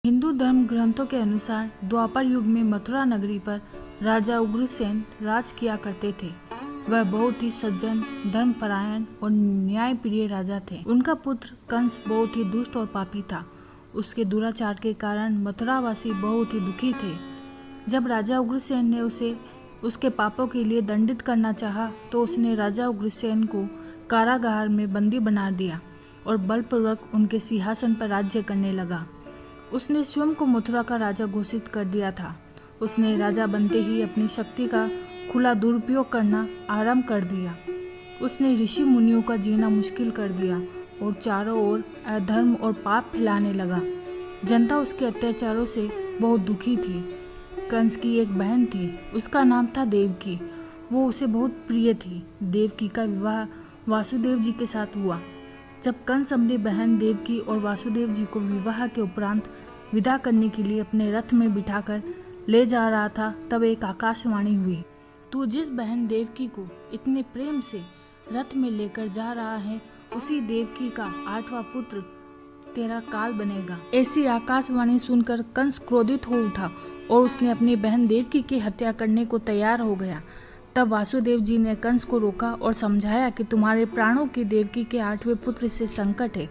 हिंदू धर्म ग्रंथों के अनुसार द्वापर युग में मथुरा नगरी पर राजा उग्रसेन राज किया करते थे। वह बहुत ही सज्जन, धर्मपरायण और न्यायप्रिय राजा थे। उनका पुत्र कंस बहुत ही दुष्ट और पापी था। उसके दुराचार के कारण मथुरावासी बहुत ही दुखी थे। जब राजा उग्रसेन ने उसे उसके पापों के लिए दंडित करना चाहा तो उसने राजा उग्रसेन को कारागार में बंदी बना दिया और बलपूर्वक उनके सिंहासन पर राज्य करने लगा। उसने स्वयं को मथुरा का राजा घोषित कर दिया था। उसने राजा बनते ही अपनी शक्ति का खुला दुरुपयोग करना आरंभ कर दिया। उसने ऋषि मुनियों का जीना मुश्किल कर दिया और चारों ओर अधर्म और पाप फैलाने लगा। जनता उसके अत्याचारों से बहुत दुखी थी। कंस की एक बहन थी, उसका नाम था देवकी। वो उसे बहुत प्रिय थी। देवकी का विवाह वासुदेव जी के साथ हुआ। जब कंस अपनी बहन देवकी और वासुदेव जी को विवाह के उपरांत विदा करने के लिए अपने रथ में बिठाकर ले जा रहा था, तब एक आकाशवाणी हुई, तू जिस बहन देवकी को इतने प्रेम से रथ में लेकर जा रहा है, उसी देवकी का 8वां पुत्र तेरा काल बनेगा। ऐसी आकाशवाणी सुनकर कंस क्रोधित हो उठा और उसने अपनी बहन देवकी की हत्या करने को तैयार हो गया। तब वासुदेव जी ने कंस को रोका और समझाया कि तुम्हारे प्राणों की देवकी के 8वें पुत्र से संकट है,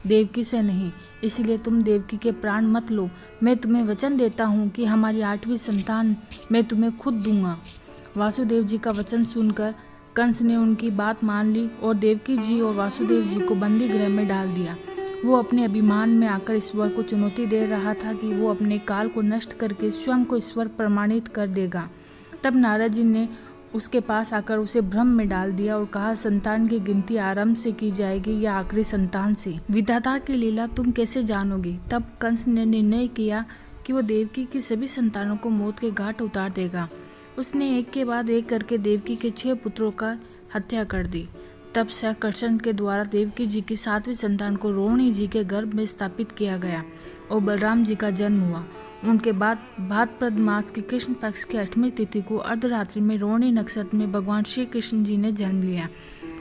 देवकी से नहीं। इसलिए तुम देवकी के प्राण मत लो। मैं तुम्हें वचन देता हूँ कि हमारी 8वीं संतान मैं तुम्हें खुद दूंगा। वासुदेव जी का वचन सुनकर कंस ने उनकी बात मान ली और देवकी जी और वासुदेव जी को बंदी गृह में डाल दिया। वो अपने अभिमान में आकर ईश्वर को चुनौती दे रहा था कि वो अपने काल को नष्ट करके स्वयं को ईश्वर प्रमाणित कर देगा। तब नारद जी ने उसके पास आकर उसे भ्रम में डाल दिया और कहा, संतान की गिनती आरंभ से की जाएगी या आखिरी संतान से? विधाता की लीला तुम कैसे जानोगे? तब कंस ने निर्णय किया कि वो देवकी की सभी संतानों को मौत के घाट उतार देगा। उसने एक के बाद एक करके देवकी के 6 पुत्रों का हत्या कर दी। तब संकर्षण के द्वारा देवकी जी की 7वीं संतान को रोहिणी जी के गर्भ में स्थापित किया गया और बलराम जी का जन्म हुआ। उनके बाद भाद्रपद मास की कृष्ण पक्ष की 8वीं तिथि को अर्धरात्रि में रोहिणी नक्षत्र में भगवान श्री कृष्ण जी ने जन्म लिया।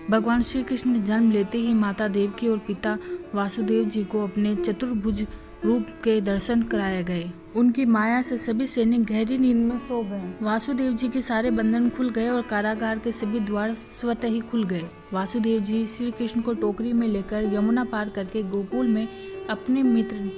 भगवान श्री कृष्ण ने जन्म लेते ही माता देवकी और पिता वासुदेव जी को अपने चतुर्भुज रूप के दर्शन कराए गए। उनकी माया से सभी सैनिक गहरी नींद में सो गए। वासुदेव जी के सारे बंधन खुल गए और कारागार के सभी द्वार स्वतः ही खुल गए। वासुदेव जी श्री कृष्ण को टोकरी में लेकर यमुना पार करके गोकुल में अपने मित्र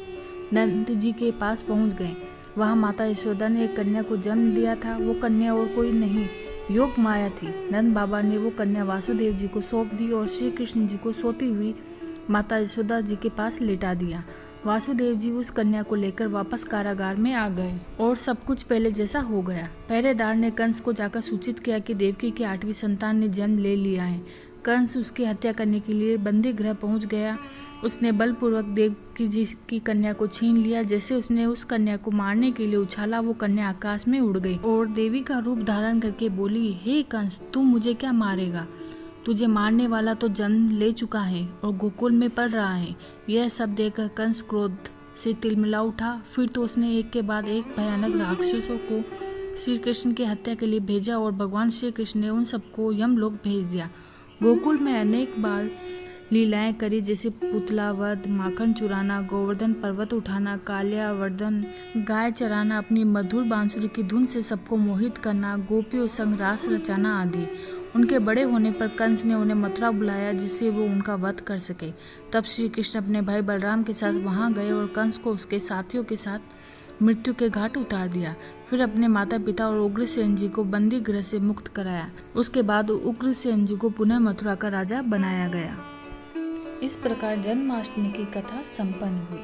नंद जी के पास पहुंच गए। वहां माता यशोदा ने एक कन्या को जन्म दिया था। वो कन्या और कोई नहीं, योग माया थी। नंद बाबा ने वो कन्या वासुदेव जी को सौंप दी और श्री कृष्ण जी को सोती हुई माता यशोदा जी के पास लेटा दिया। वासुदेव जी उस कन्या को लेकर वापस कारागार में आ गए और सब कुछ पहले जैसा हो गया। पहरेदार ने कंस को जाकर सूचित किया कि देवकी की 8वीं संतान ने जन्म ले लिया है। कंस उसकी हत्या करने के लिए बंदी गृह पहुंच गया। उसने बलपूर्वक देवकी जी की कन्या को छीन लिया। जैसे उसने उस कन्या को मारने के लिए उछाला, वो कन्या आकाश में उड़ गई और देवी का रूप धारण करके बोली, हे कंस, तू मुझे क्या मारेगा? तुझे मारने वाला तो जन्म ले चुका है और गोकुल में पल रहा है। यह सब देखकर कंस क्रोध से तिलमिला उठा। फिर तो उसने एक के बाद एक भयानक राक्षसों को श्री कृष्ण की हत्या के लिए भेजा और भगवान श्री कृष्ण ने उन सबको यमलोक भेज दिया। गोकुल में अनेक बाल लीलाएं करी, जैसे पुतला वध, माखन चुराना, गोवर्धन पर्वत उठाना, काल्यावर्धन, गाय चराना, अपनी मधुर बांसुरी की धुन से सबको मोहित करना, गोपियों संग रास रचाना आदि। उनके बड़े होने पर कंस ने उन्हें मथुरा बुलाया जिससे वो उनका वध कर सके। तब श्री कृष्ण अपने भाई बलराम के साथ वहां गए और कंस को उसके साथियों के साथ मृत्यु के घाट उतार दिया। फिर अपने माता पिता और उग्रसेन जी को बंदी गृह से मुक्त कराया। उसके बाद उग्रसेन जी को पुनः मथुरा का राजा बनाया गया। इस प्रकार जन्माष्टमी की कथा संपन्न हुई।